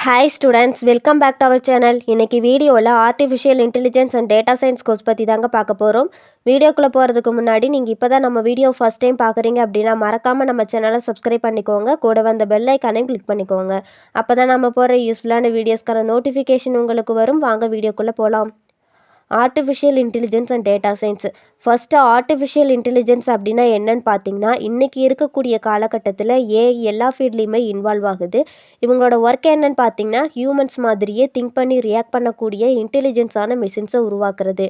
Hi students, welcome back to our channel. இன்றைக்கி வீடியோவில் artificial intelligence and data science course பற்றி தாங்க பார்க்க போகிறோம். வீடியோக்குள்ளே போகிறதுக்கு முன்னாடி நீங்கள் இப்போ தான் நம்ம வீடியோ ஃபஸ்ட் டைம் பார்க்குறீங்க அப்படின்னா மறக்காமல் நம்ம சேனலை சப்ஸ்கிரைப் பண்ணிக்கோங்க. கூட வந்த பெல் ஐக்கானையும் கிளிக் பண்ணிக்கோங்க. அப்போ தான் நம்ம போகிற யூஸ்ஃபுல்லான வீடியோஸ்க்கான நோட்டிஃபிகேஷன் உங்களுக்கு வரும். வாங்க வீடியோக்குள்ளே போகலாம். Artificial intelligence and data science. First artificial intelligence அப்படின்னா என்னன்னு பார்த்தீங்கன்னா, இன்றைக்கி இருக்கக்கூடிய காலகட்டத்தில் ஏஐ எல்லா ஃபீல்ட்லேயுமே இன்வால்வ் ஆகுது. இவங்களோட ஒர்க் என்னன்னு பார்த்தீங்கன்னா, ஹியூமன்ஸ் மாதிரியே திங்க் பண்ணி ரியாக்ட் பண்ணக்கூடிய இன்டெலிஜென்ஸான மிஷின்ஸை உருவாக்குறது.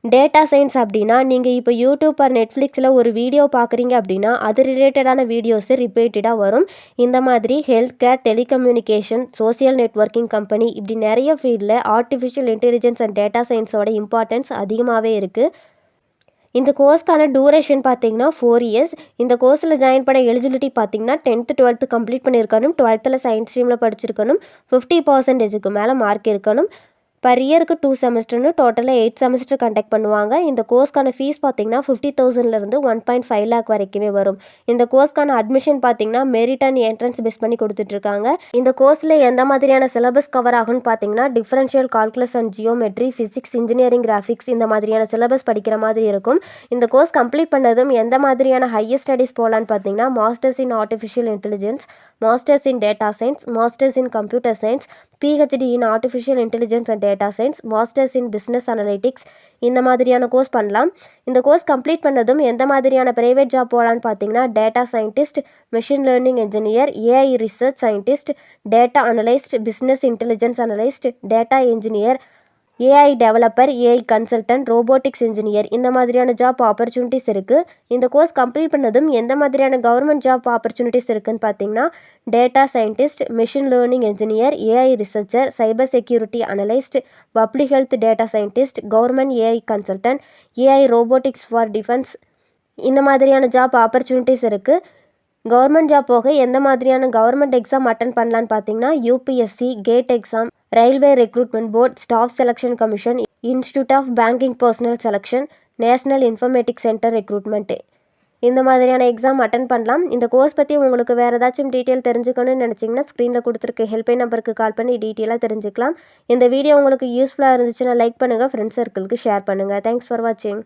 டேட்டா சயின்ஸ் அப்படின்னா நீங்கள் இப்போ யூடியூப் ஆர் நெட்ஃப்ளிக்ஸில் ஒரு வீடியோ பார்க்குறீங்க அப்படின்னா அது ரிலேட்டடான வீடியோஸு ரிப்பீட்டடாக வரும். இந்த மாதிரி health care, telecommunication, social networking company இப்படி நிறைய ஃபீல்டில் ஆர்டிஃபிஷியல் இன்டெலிஜென்ஸ் அண்ட் டேட்டா சயின்ஸோட இம்பார்ட்டன்ஸ் அதிகமாகவே இருக்குது. இந்த கோர்ஸ்க்கான டூரேஷன் பார்த்தீங்கன்னா 4 இயர்ஸ். இந்த கோர்ஸில் ஜாயின் பண்ண எலிஜிபிலிட்டி பார்த்தீங்கன்னா 10th 12th கம்ப்ளீட் பண்ணியிருக்கணும். 12th சயின்ஸ் ஸ்ட்ரீமில் படிச்சிருக்கணும். 50% மேலே மார்க் இருக்கணும். பர் இயருக்கு 2 செமஸ்டர்னு டோட்டலாக 8 செமஸ்டர் கண்டக்ட் பண்ணுவாங்க. இந்த கோர்ஸ்க்கான ஃபீஸ் பார்த்தீங்கன்னா 50,000லேருந்து 1.5 lakh வரைக்குமே வரும். இந்த கோர்ஸ்க்கான அட்மிஷன் பார்த்தீங்கன்னா மெரிட் அண்ட் என்ட்ரன்ஸ் பேஸ் பண்ணி கொடுத்துட்ருக்காங்க. இந்த கோர்ஸில் எந்த மாதிரியான சிலபஸ் கவர் ஆகும்னு பார்த்தீங்கன்னா differential calculus and geometry, physics, engineering, graphics இந்த மாதிரியான சிலபஸ் படிக்கிற மாதிரி இருக்கும். இந்த கோர்ஸ் கம்ப்ளீட் பண்ணதும் எந்த மாதிரியான ஹையர் ஸ்டடீஸ் போகலான்னு பார்த்தீங்கன்னா masters in artificial intelligence, masters in data science, masters in computer science, PhD in artificial intelligence and data science, masters in business analytics இந்த மாதிரியான கோர்ஸ் பண்ணலாம். இந்த கோர்ஸ் கம்ப்ளீட் பண்ணதும் எந்த மாதிரியான ப்ரைவேட் ஜாப் போகலான்னு பார்த்தீங்கன்னா data scientist, machine learning engineer, AI research scientist, data analyst, business intelligence analyst, data engineer, AI developer, AI consultant, robotics engineer இந்த மாதிரியான ஜாப் ஆப்பர்ச்சுனிட்டிஸ் இருக்குது. இந்த கோர்ஸ் கம்ப்ளீட் பண்ணதும் எந்த மாதிரியான கவர்மெண்ட் ஜாப் ஆப்பர்ச்சுனிட்டிஸ் இருக்குதுன்னு பார்த்தீங்கன்னா data scientist, machine learning engineer, AI researcher, cyber security analyst, public health data scientist, government AI consultant, AI robotics for defence இந்த மாதிரியான ஜாப் ஆப்பர்ச்சுனிட்டிஸ் இருக்குது. கவர்மெண்ட் ஜாப் போக எந்த மாதிரியான கவர்மெண்ட் எக்ஸாம் அட்டன் பண்ணலான்னு பார்த்தீங்கன்னா UPSC, GATE exam, railway recruitment board, staff selection commission, institute of banking personnel selection, national informatics centre recruitment இந்த மாதிரியான எக்ஸாம் அட்டன் பண்ணலாம். இந்த கோர்ஸ் பற்றி உங்களுக்கு வேறு ஏதாச்சும் டீட்டெயில் தெரிஞ்சுக்கணும்னு நினச்சிங்கன்னா ஸ்க்ரீனில் கொடுத்துருக்க ஹெல்ப்லைன் நம்பருக்கு கால் பண்ணி டீட்டெயிலாக தெரிஞ்சுக்கலாம். இந்த வீடியோ உங்களுக்கு யூஸ்ஃபுல்லாக இருந்துச்சுன்னா லைக் பண்ணுங்கள், ஃப்ரெண்ட்ஸ் சர்க்கிளுக்கு ஷேர் பண்ணுங்கள். தேங்க்ஸ் ஃபார் வாட்சிங்.